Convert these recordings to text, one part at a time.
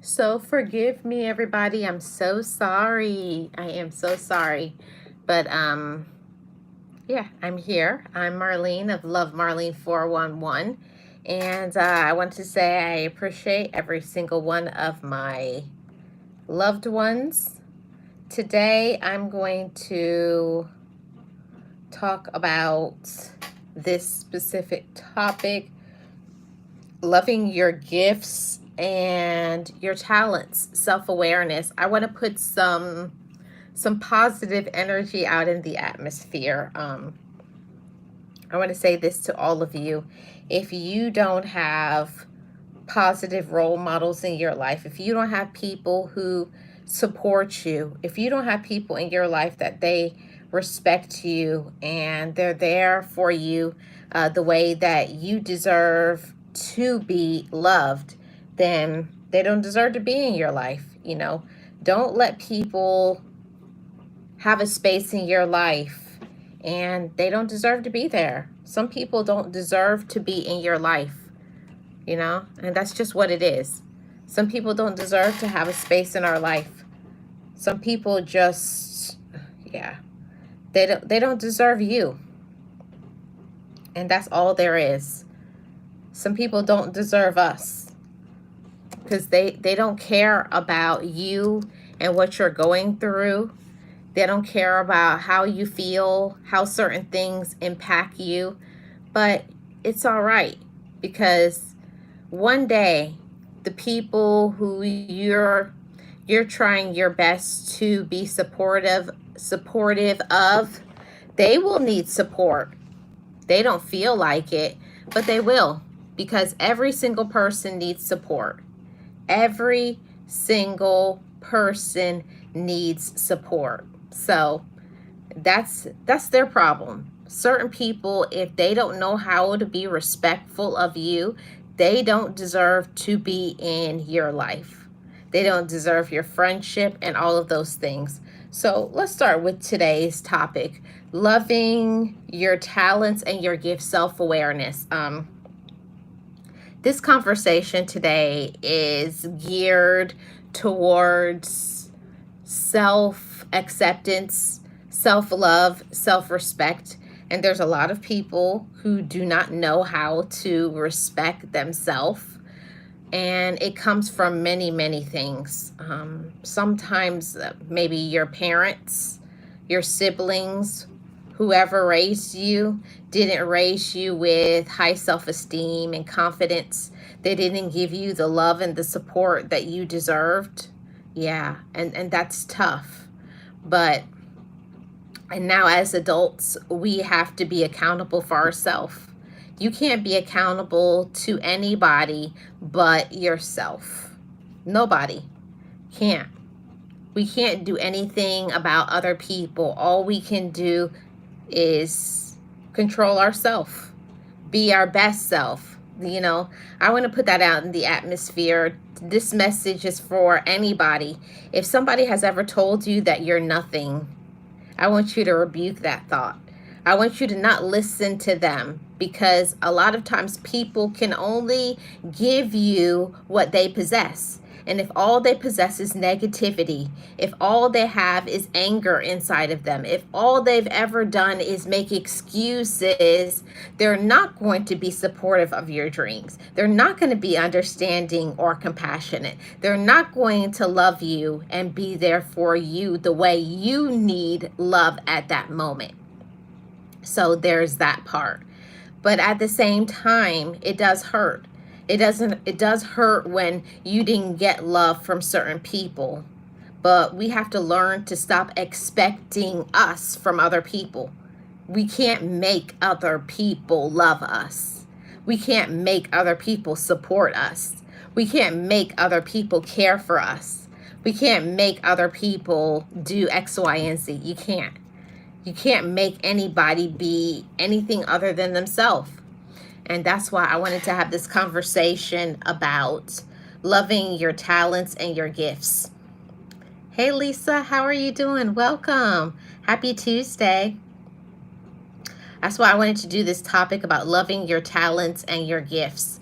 So forgive me, everybody. I'm so sorry. I am so sorry. But yeah, I'm here. I'm Marlene of Love Marlene 411. And I want to say I appreciate every single one of my loved ones. Today I'm going to talk about this specific topic, loving your gifts and your talents, self-awareness. I want to put some positive energy out in the atmosphere. I want to say this to all of you. If you don't have positive role models in your life, if you don't have people who support you, if you don't have people in your life that they respect you and they're there for you the way that you deserve to be loved, then they don't deserve to be in your life. Don't let people have a space in your life and they don't deserve to be there. Some people don't deserve to be in your life, and that's just what it is. Some people don't deserve to have a space in our life. Some people just, yeah, they don't deserve you. And that's all there is. Some people don't deserve us because they don't care about you and what you're going through. They don't care about how you feel, how certain things impact you. But it's all right, because one day the people who you're trying your best to be supportive of, they will need support. They don't feel like it, but they will, because every single person needs support. Every single person needs support. So that's their problem. Certain people, if they don't know how to be respectful of you, they don't deserve to be in your life. They don't deserve your friendship and all of those things. So let's start with today's topic, loving your talents and your gift, self-awareness. This conversation today is geared towards self-acceptance, self-love, self-respect. And there's a lot of people who do not know how to respect themselves. And it comes from many, many things. Sometimes maybe your parents, your siblings, whoever raised you didn't raise you with high self-esteem and confidence. They didn't give you the love and the support that you deserved. Yeah, and that's tough. And now as adults, we have to be accountable for ourselves. You can't be accountable to anybody but yourself. Nobody can't. We can't do anything about other people. All we can do is control ourselves, be our best self. I want to put that out in the atmosphere. This message is for anybody. If somebody has ever told you that you're nothing, I want you to rebuke that thought. I want you to not listen to them, because a lot of times people can only give you what they possess. And if all they possess is negativity, if all they have is anger inside of them, if all they've ever done is make excuses, they're not going to be supportive of your dreams. They're not going to be understanding or compassionate. They're not going to love you and be there for you the way you need love at that moment. So there's that part. But at the same time, it does hurt. It does hurt when you didn't get love from certain people. But we have to learn to stop expecting us from other people. We can't make other people love us. We can't make other people support us. We can't make other people care for us. We can't make other people do X, Y, and Z. You can't. You can't make anybody be anything other than themselves. And that's why I wanted to have this conversation about loving your talents and your gifts. Hey, Lisa, how are you doing? Welcome. Happy Tuesday. That's why I wanted to do this topic about loving your talents and your gifts.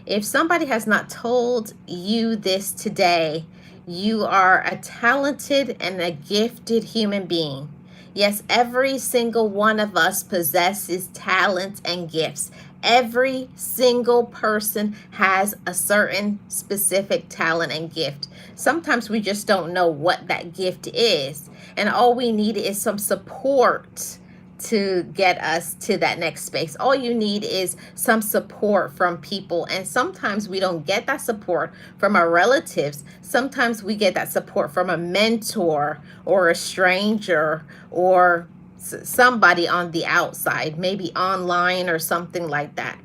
If somebody has not told you this today, you are a talented and a gifted human being. Yes, every single one of us possesses talents and gifts. Every single person has a certain specific talent and gift. Sometimes we just don't know what that gift is, and all we need is some support to get us to that next space. All you need is some support from people. And sometimes we don't get that support from our relatives. Sometimes we get that support from a mentor or a stranger or somebody on the outside, maybe online or something like that.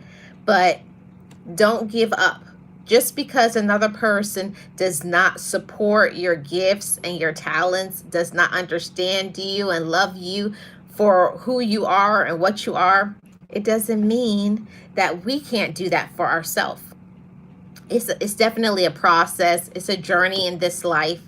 But don't give up. Just because another person does not support your gifts and your talents, does not understand you and love you for who you are and what you are, it doesn't mean that we can't do that for ourselves. It's definitely a process. It's a journey in this life.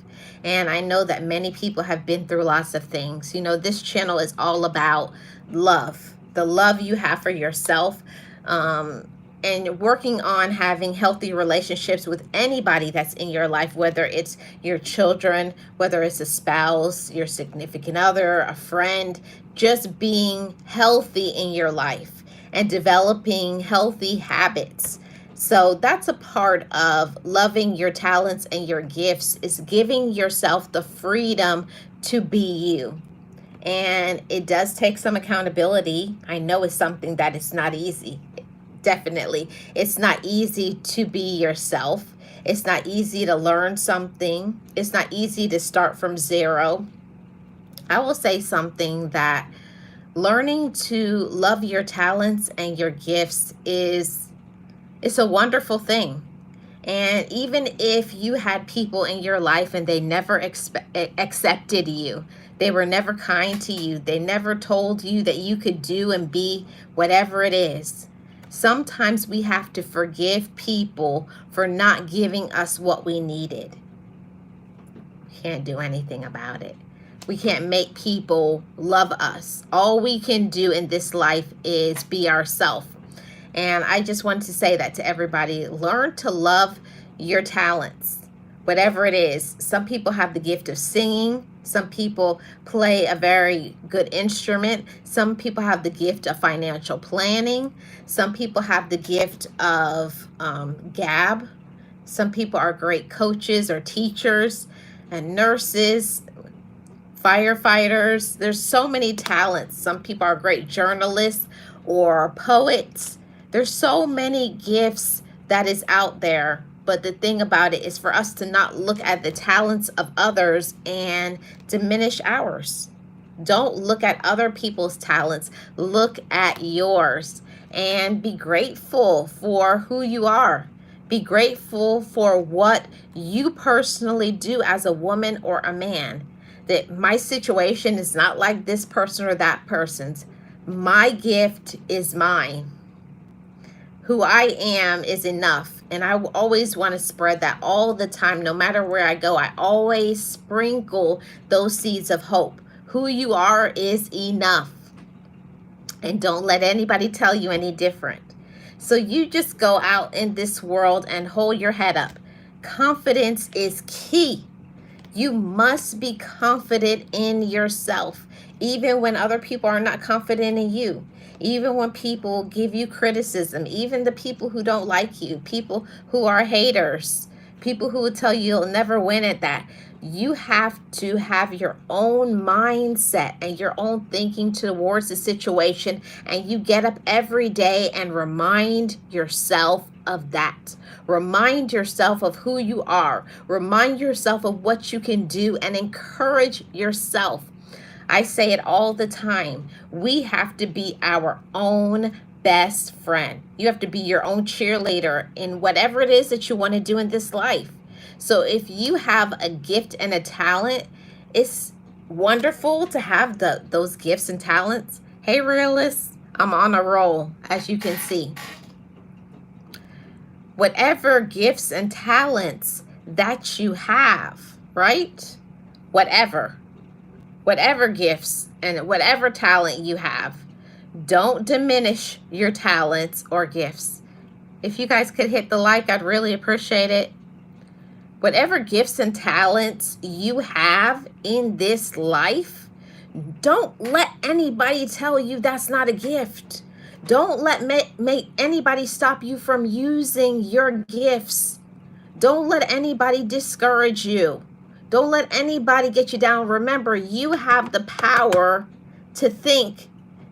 And I know that many people have been through lots of things. You know, this channel is all about love, the love you have for yourself, and working on having healthy relationships with anybody that's in your life, whether it's your children, whether it's a spouse, your significant other, a friend, just being healthy in your life and developing healthy habits. So that's a part of loving your talents and your gifts, is giving yourself the freedom to be you. And it does take some accountability. I know it's something that is not easy. Definitely. It's not easy to be yourself. It's not easy to learn something. It's not easy to start from zero. I will say something that learning to love your talents and your gifts it's a wonderful thing. And even if you had people in your life and they never accepted you, they were never kind to you, they never told you that you could do and be whatever it is. Sometimes we have to forgive people for not giving us what we needed. Can't do anything about it. We can't make people love us. All we can do in this life is be ourselves. And I just wanted to say that to everybody. Learn to love your talents, whatever it is. Some people have the gift of singing. Some people play a very good instrument. Some people have the gift of financial planning. Some people have the gift of gab. Some people are great coaches or teachers and nurses, firefighters. There's so many talents. Some people are great journalists or poets. There's so many gifts that is out there. But the thing about it is for us to not look at the talents of others and diminish ours. Don't look at other people's talents. Look at yours and be grateful for who you are. Be grateful for what you personally do as a woman or a man. That my situation is not like this person or that person's. My gift is mine. Who I am is enough. And I always want to spread that all the time. No matter where I go, I always sprinkle those seeds of hope. Who you are is enough. And don't let anybody tell you any different. So you just go out in this world and hold your head up. Confidence is key. You must be confident in yourself, even when other people are not confident in you. Even when people give you criticism, even the people who don't like you, people who are haters, people who will tell you you'll never win at that. You have to have your own mindset and your own thinking towards the situation, and you get up every day and remind yourself of that. Remind yourself of who you are. Remind yourself of what you can do and encourage yourself. I say it all the time. We have to be our own best friend. You have to be your own cheerleader in whatever it is that you want to do in this life. So if you have a gift and a talent, it's wonderful to have those gifts and talents. Hey, realists, I'm on a roll, as you can see. Whatever gifts and talents that you have, right? Whatever gifts and whatever talent you have, don't diminish your talents or gifts. If you guys could hit the like, I'd really appreciate it. Whatever gifts and talents you have in this life, don't let anybody tell you that's not a gift. Don't let make anybody stop you from using your gifts. Don't let anybody discourage you. Don't let anybody get you down. Remember, you have the power to think,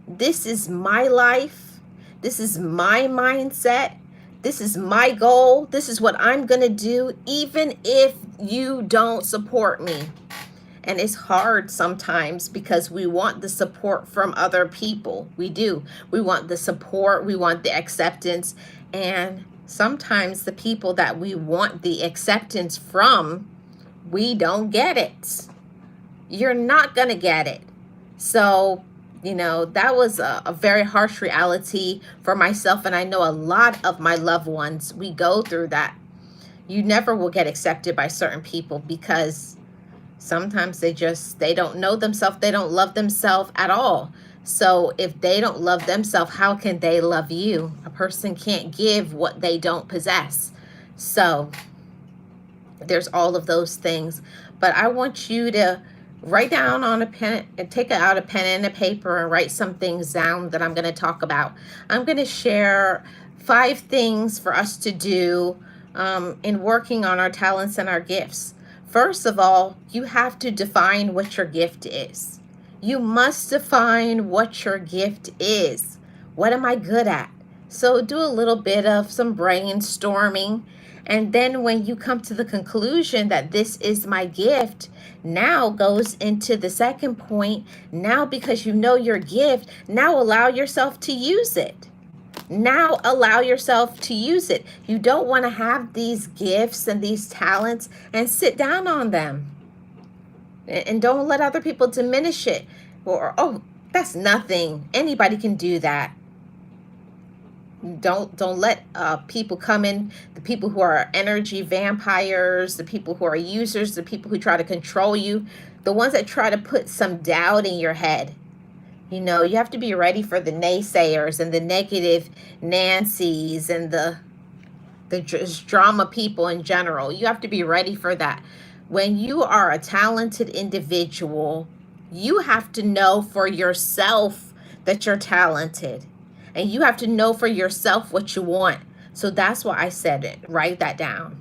this is my life. This is my mindset. This is my goal. This is what I'm going to do, even if you don't support me. And it's hard sometimes because we want the support from other people. We do. We want the support. We want the acceptance. And sometimes the people that we want the acceptance from, we don't get it. You're not going to get it. So, you know, that was a very harsh reality for myself. And I know a lot of my loved ones, we go through that. You never will get accepted by certain people because sometimes they don't know themselves. They don't love themselves at all. So if they don't love themselves, how can they love you? A person can't give what they don't possess. So there's all of those things. But I want you to write down on a pen and take out a pen and a paper and write some things down that I'm going to talk about. I'm going to share 5 things for us to do in working on our talents and our gifts. First of all, you have to define what your gift is. You must define what your gift is. What am I good at? So do a little bit of some brainstorming. And then when you come to the conclusion that this is my gift, now goes into the second point. Now, because you know your gift, now allow yourself to use it. Now allow yourself to use it. You don't want to have these gifts and these talents and sit down on them. And don't let other people diminish it. Or, oh, that's nothing. Anybody can do that. Don't let people come in, the people who are energy vampires, the people who are users, the people who try to control you, the ones that try to put some doubt in your head. You know, you have to be ready for the naysayers and the negative Nancys and the drama people in general. You have to be ready for that. When you are a talented individual, you have to know for yourself that you're talented. And you have to know for yourself what you want. So that's why I said it. Write that down.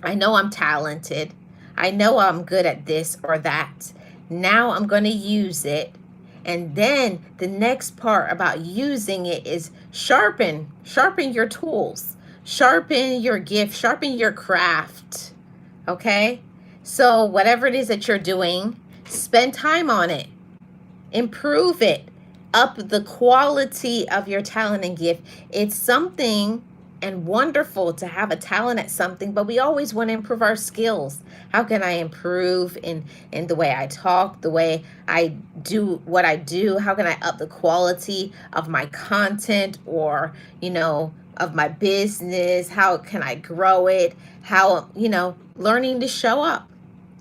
I know I'm talented. I know I'm good at this or that. Now I'm going to use it. And then the next part about using it is sharpen your tools, sharpen your gift, sharpen your craft. Okay? So whatever it is that you're doing, spend time on it. Improve it. Up the quality of your talent and gift. It's something and wonderful to have a talent at something, but we always want to improve our skills. How can I improve in the way I talk, the way I do what I do? How can I up the quality of my content or, you know, of my business? How can I grow it? How, you know, learning to show up.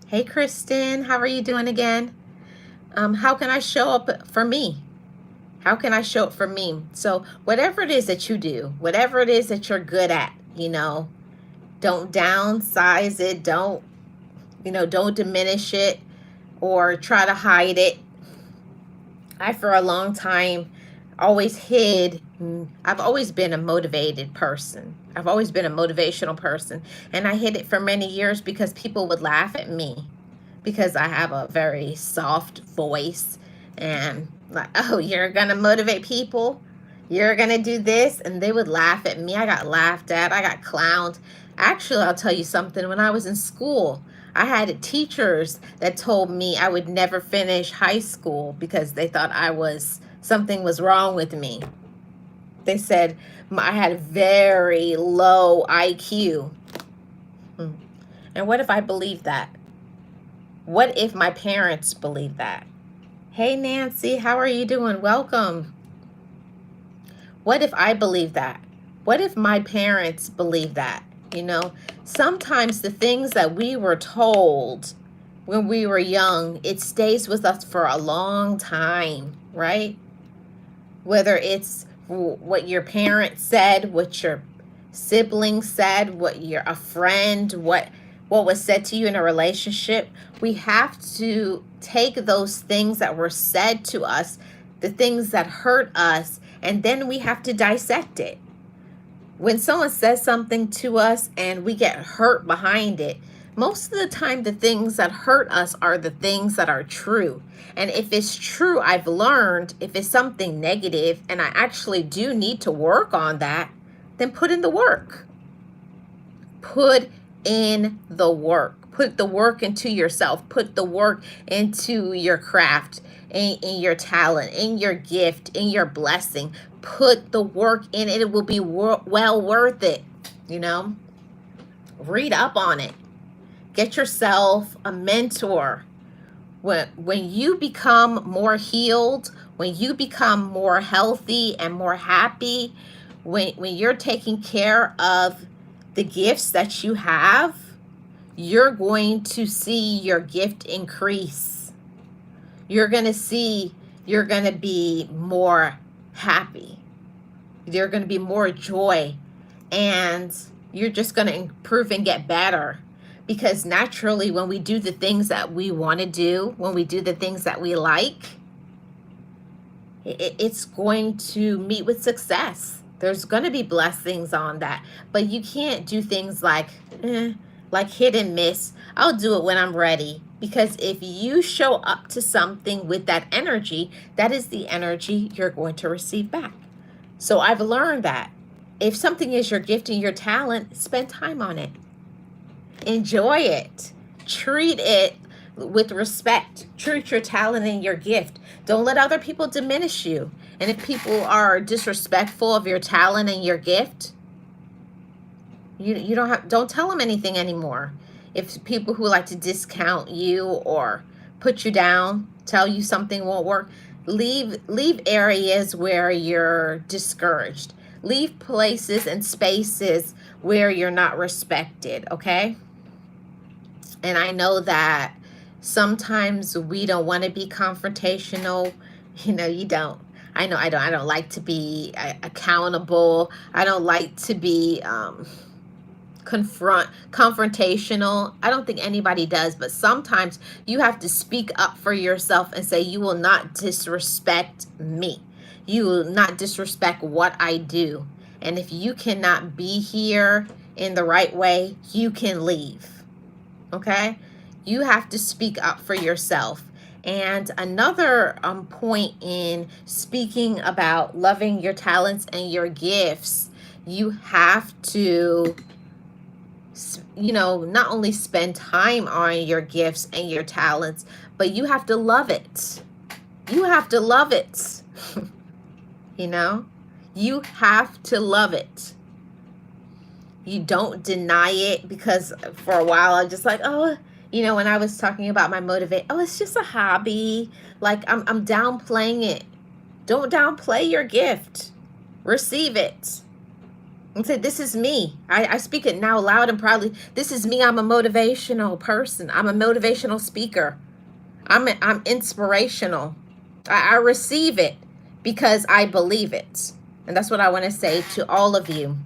Hey, Kristen, how are you doing again? How can I show up for me? How can I show up for me? So whatever it is that you do, whatever it is that you're good at, you know, don't downsize it. Don't diminish it or try to hide it. I, for a long time, always hid. I've always been a motivated person. I've always been a motivational person. And I hid it for many years because people would laugh at me because I have a very soft voice and like, oh, you're going to motivate people? You're going to do this? And they would laugh at me. I got laughed at. I got clowned. Actually, I'll tell you something. When I was in school, I had teachers that told me I would never finish high school because they thought something was wrong with me. They said I had very low IQ. And what if I believed that? What if my parents believed that? Hey, Nancy, how are you doing? Welcome. What if I believe that? What if my parents believe that? You know, sometimes the things that we were told when we were young, it stays with us for a long time, right? Whether it's what your parents said, what your sibling said, a friend, what was said to you in a relationship. We have to take those things that were said to us, the things that hurt us, and then we have to dissect it. When someone says something to us and we get hurt behind it, most of the time the things that hurt us are the things that are true. And if it's true, I've learned, if it's something negative and I actually do need to work on that, then put in the work. Put in the work. Put the work into yourself. Put the work into your craft, in your talent, in your gift, in your blessing. Put the work in it. It will be well worth it. You know, read up on it. Get yourself a mentor. When you become more healed, when you become more healthy and more happy, when you're taking care of the gifts that you have, you're going to see your gift increase. You're going to be more happy. You're going to be more joy, and you're just going to improve and get better. Because naturally, when we do the things that we want to do, when we do the things that we like, it's going to meet with success. There's going to be blessings on that. But you can't do things like hit and miss. I'll do it when I'm ready. Because if you show up to something with that energy, that is the energy you're going to receive back. So I've learned that if something is your gift and your talent, spend time on it. Enjoy it. Treat it with respect. Treat your talent and your gift. Don't let other people diminish you. And if people are disrespectful of your talent and your gift, you don't tell them anything anymore. If people who like to discount you or put you down, tell you something won't work, leave areas where you're discouraged. Leave places and spaces where you're not respected, okay? And I know that sometimes we don't want to be confrontational. You don't. I know I don't like to be accountable. I don't like to be confrontational. I don't think anybody does, but sometimes you have to speak up for yourself and say, you will not disrespect me. You will not disrespect what I do. And if you cannot be here in the right way, you can leave. Okay? You have to speak up for yourself. And another point in speaking about loving your talents and your gifts, you have to, not only spend time on your gifts and your talents, but you have to love it. You have to love it. You have to love it. You don't deny it, because for a while I'm just like, when I was talking about my motivate, it's just a hobby. Like I'm downplaying it. Don't downplay your gift. Receive it. And say, this is me. I speak it now loud and proudly. This is me. I'm a motivational person. I'm a motivational speaker. I'm inspirational. I receive it because I believe it. And that's what I want to say to all of you.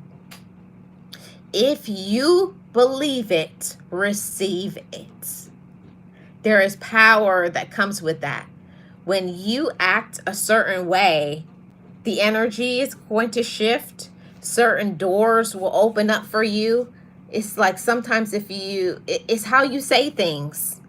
If you believe it, receive it. There is power that comes with that. When you act a certain way, the energy is going to shift. Certain doors will open up for you. It's like sometimes it's how you say things,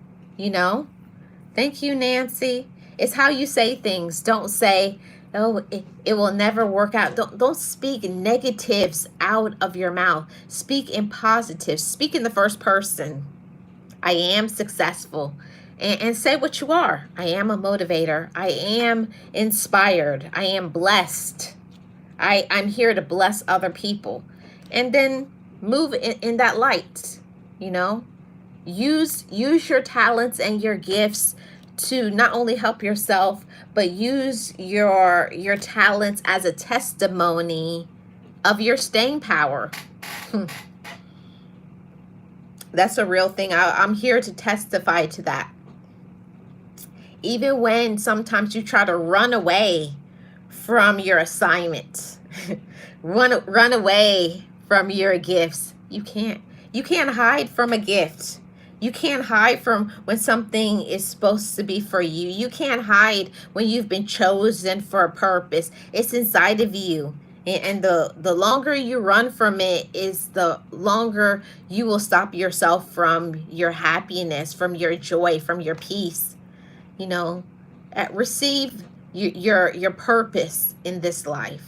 Thank you, Nancy. It's how you say things. Don't say, it will never work out. Don't speak negatives out of your mouth. Speak in positives. Speak in the first person. I am successful. And say what you are. I am a motivator. I am inspired. I am blessed. I'm here to bless other people. And then move in that light, Use your talents and your gifts to not only help yourself, but use your talents as a testimony of your staying power. That's a real thing. I'm here to testify to that. Even when sometimes you try to run away from your assignment, run away from your gifts. You can't. You can't hide from a gift. You can't hide from when something is supposed to be for you. You can't hide when you've been chosen for a purpose. It's inside of you. And the longer you run from it is the longer you will stop yourself from your happiness, from your joy, from your peace. You know, receive your purpose in this life.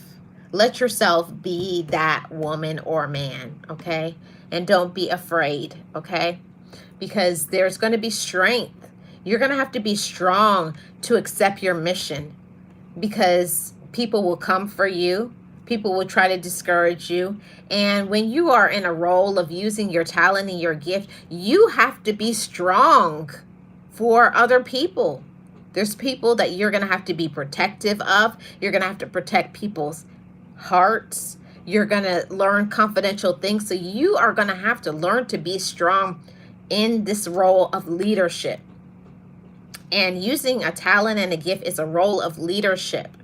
Let yourself be that woman or man, okay? And don't be afraid, okay? Because there's going to be strength. You're going to have to be strong to accept your mission, because people will come for you. People will try to discourage you. And when you are in a role of using your talent and your gift, you have to be strong for other people. There's people that you're going to have to be protective of. You're going to have to protect people's hearts. You're going to learn confidential things. So you are going to have to learn to be strong in this role of leadership. And using a talent and a gift is a role of leadership.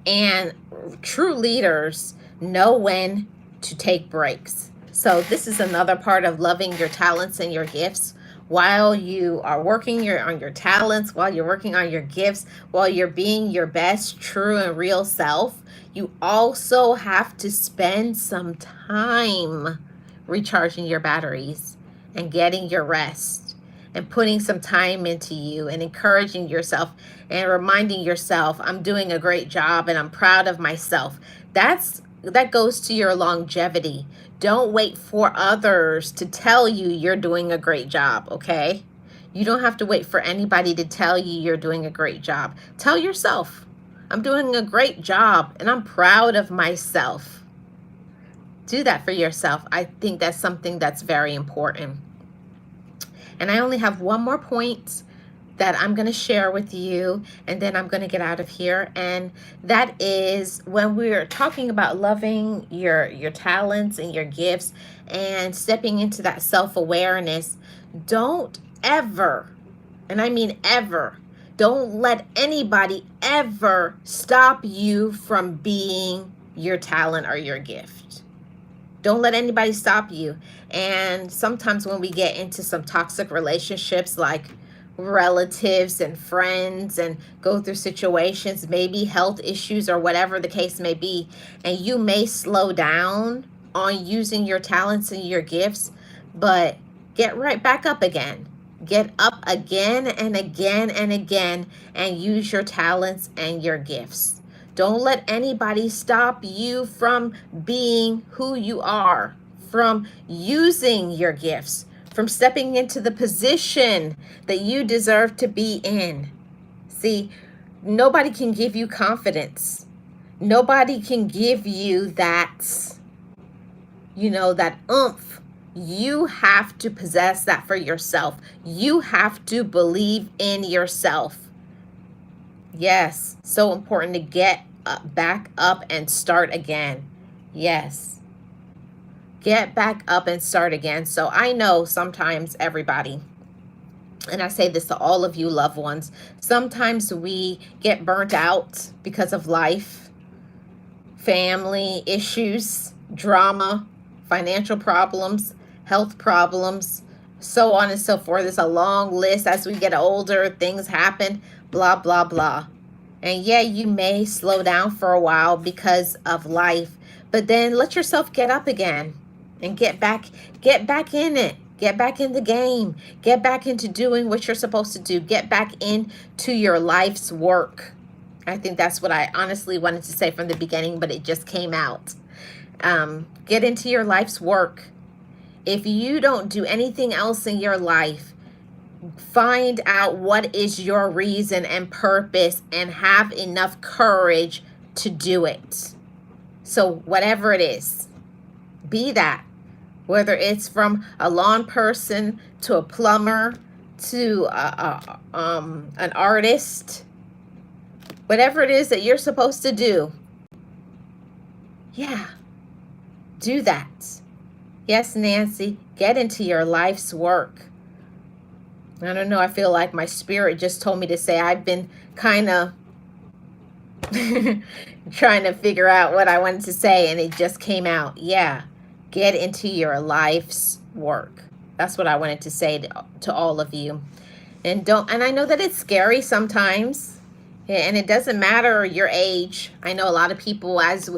And true leaders know when to take breaks. So this is another part of loving your talents and your gifts. While you are working on your talents, while you're working on your gifts, while you're being your best, true and real self, you also have to spend some time recharging your batteries and getting your rest and putting some time into you and encouraging yourself and reminding yourself, I'm doing a great job and I'm proud of myself. That goes to your longevity. Don't wait for others to tell you you're doing a great job, okay? You don't have to wait for anybody to tell you you're doing a great job. Tell yourself, I'm doing a great job and I'm proud of myself. Do that for yourself. I think that's something that's very important. And I only have one more point that I'm going to share with you, and then I'm going to get out of here. And that is, when we're talking about loving your talents and your gifts and stepping into that self-awareness, don't ever, and I mean ever, don't let anybody ever stop you from being your talent or your gift. Don't let anybody stop you. And sometimes when we get into some toxic relationships, like relatives and friends, and go through situations, maybe health issues or whatever the case may be, and you may slow down on using your talents and your gifts, but get right back up again. Get up again and again and again and use your talents and your gifts. Don't let anybody stop you from being who you are, from using your gifts, from stepping into the position that you deserve to be in. See, nobody can give you confidence. Nobody can give you that, that oomph. You have to possess that for yourself. You have to believe in yourself. Yes, so important to get back up and start again. Yes, get back up and start again. So I know sometimes everybody, and I say this to all of you loved ones, sometimes we get burnt out because of life, family issues, drama, financial problems, health problems, so on and so forth. There's a long list. As we get older, things happen, blah, blah, blah. And yeah, you may slow down for a while because of life, but then let yourself get up again and get back in it. Get back in the game. Get back into doing what you're supposed to do. Get back into your life's work. I think that's what I honestly wanted to say from the beginning, but it just came out. Get into your life's work. If you don't do anything else in your life, find out what is your reason and purpose and have enough courage to do it. So whatever it is, be that. Whether it's from a lawn person to a plumber to an artist, whatever it is that you're supposed to do, yeah, do that. Yes, Nancy, get into your life's work. I don't know, I feel like my spirit just told me to say I've been kind of trying to figure out what I wanted to say, and it just came out. Yeah, Get into your life's work. That's what I wanted to say to all of you. And I know that it's scary sometimes. And it doesn't matter your age. I know a lot of people, as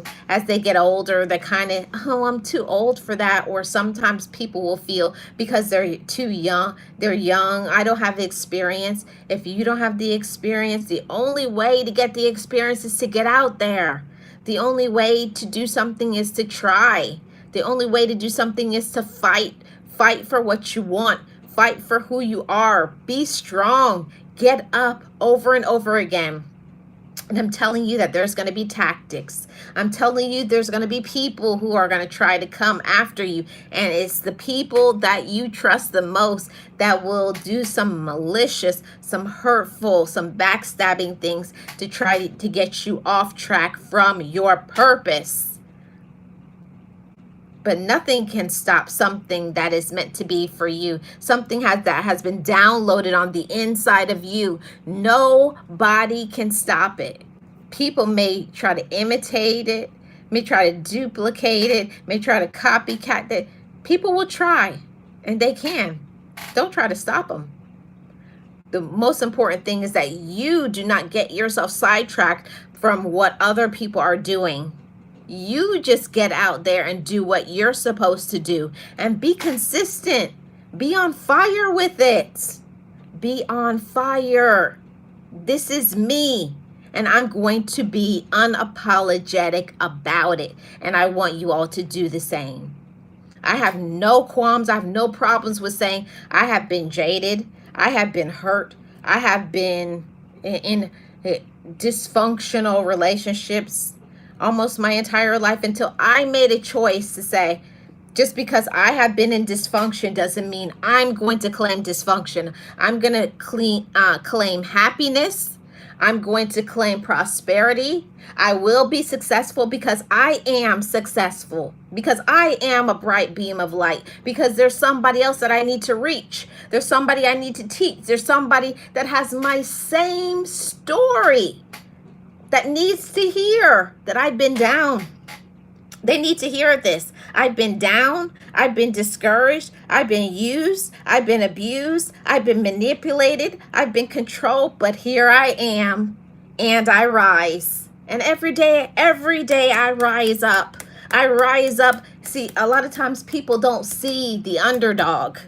they get older, they kind of, oh, I'm too old for that. Or sometimes people will feel because they're too young, I don't have the experience. If you don't have the experience, the only way to get the experience is to get out there. The only way to do something is to try. The only way to do something is to fight. Fight for what you want. Fight for who you are. Be strong. Get up over and over again. And I'm telling you that there's going to be tactics. I'm telling you there's going to be people who are going to try to come after you. And it's the people that you trust the most that will do some malicious, some hurtful, some backstabbing things to try to get you off track from your purpose. But nothing can stop something that is meant to be for you. Something that has been downloaded on the inside of you. Nobody can stop it. People may try to imitate it, may try to duplicate it, may try to copycat it. People will try, and they can. Don't try to stop them. The most important thing is that you do not get yourself sidetracked from what other people are doing. You just get out there and do what you're supposed to do and be consistent. Be on fire with it. Be on fire. This is me, and I'm going to be unapologetic about it. And I want you all to do the same. I have no qualms. I have no problems with saying I have been jaded. I have been hurt. I have been in dysfunctional relationships almost my entire life until I made a choice to say, just because I have been in dysfunction doesn't mean I'm going to claim dysfunction. I'm going to claim happiness. I'm going to claim prosperity. I will be successful because I am successful, because I am a bright beam of light, because there's somebody else that I need to reach. There's somebody I need to teach. There's somebody that has my same story that needs to hear that I've been down. They need to hear this. I've been down. I've been discouraged. I've been used. I've been abused. I've been manipulated. I've been controlled. But here I am, and I rise. And every day I rise up. I rise up. See, a lot of times people don't see the underdog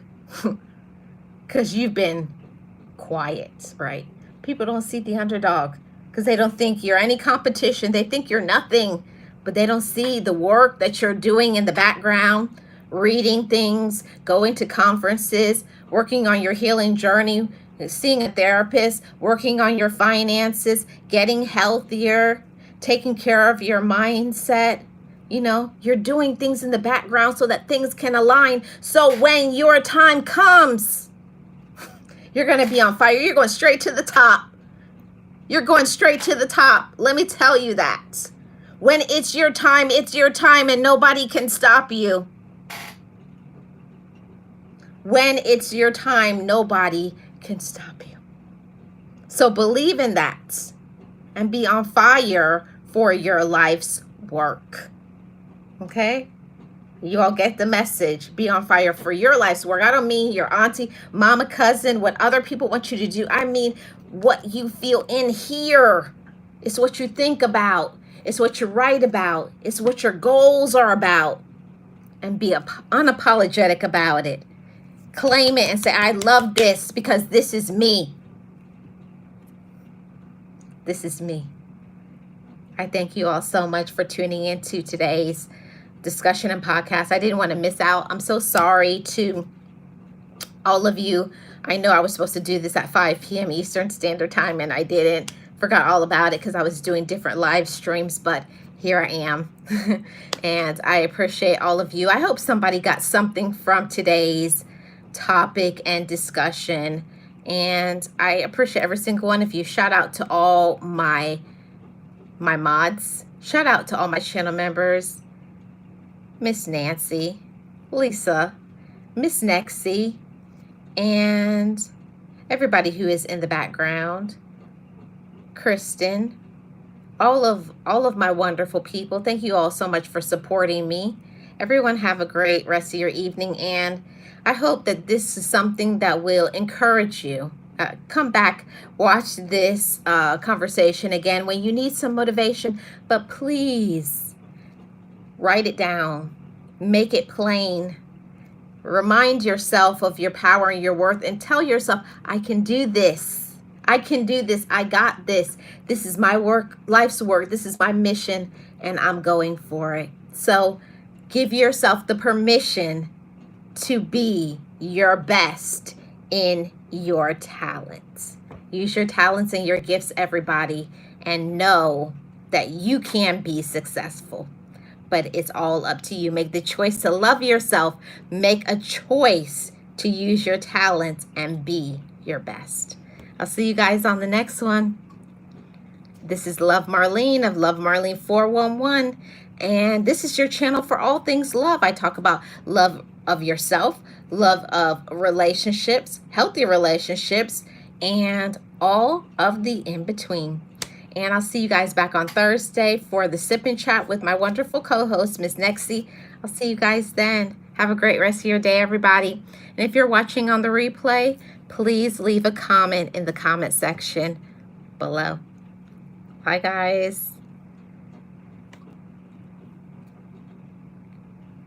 because you've been quiet, right? People don't see the underdog because they don't think you're any competition. They think you're nothing, but they don't see the work that you're doing in the background, reading things, going to conferences, working on your healing journey, seeing a therapist, working on your finances, getting healthier, taking care of your mindset. You know, you're doing things in the background so that things can align. So when your time comes, you're going to be on fire. You're going straight to the top. You're going straight to the top. Let me tell you that. When it's your time and nobody can stop you. When it's your time, nobody can stop you. So believe in that and be on fire for your life's work. Okay? You all get the message. Be on fire for your life's work. I don't mean your auntie, mama, cousin, what other people want you to do. I mean what you feel in here. It's what you think about. It's what you write about. It's what your goals are about. And be unapologetic about it. Claim it and say, I love this because this is me. This is me. I thank you all so much for tuning into today's discussion and podcast. I didn't want to miss out. I'm so sorry to all of you. I know I was supposed to do this at 5 p.m. Eastern Standard Time, and I didn't. Forgot all about it because I was doing different live streams, but here I am. And I appreciate all of you. I hope somebody got something from today's topic and discussion. And I appreciate every single one of you. Shout out to all my mods. Shout out to all my channel members. Miss Nancy, Lisa, Miss Nexie, and everybody who is in the background. Kristen, all of my wonderful people. Thank you all so much for supporting me Everyone have a great rest of your evening, and I hope that this is something that will encourage you. Come back, watch this conversation again when you need some motivation, but please write it down, make it plain. Remind yourself of your power and your worth, and tell yourself, I can do this. I can do this. I got this. This is my work, life's work. This is my mission, and I'm going for it. So give yourself the permission to be your best in your talents. Use your talents and your gifts, everybody, and know that you can be successful. But it's all up to you. Make the choice to love yourself. Make a choice to use your talents and be your best. I'll see you guys on the next one. This is Love Marlene of Love Marlene 411. And this is your channel for all things love. I talk about love of yourself, love of relationships, healthy relationships, and all of the in-between. And I'll see you guys back on Thursday for the Sip and Chat with my wonderful co-host, Miss Nexie. I'll see you guys then. Have a great rest of your day, everybody. And if you're watching on the replay, please leave a comment in the comment section below. Bye, guys.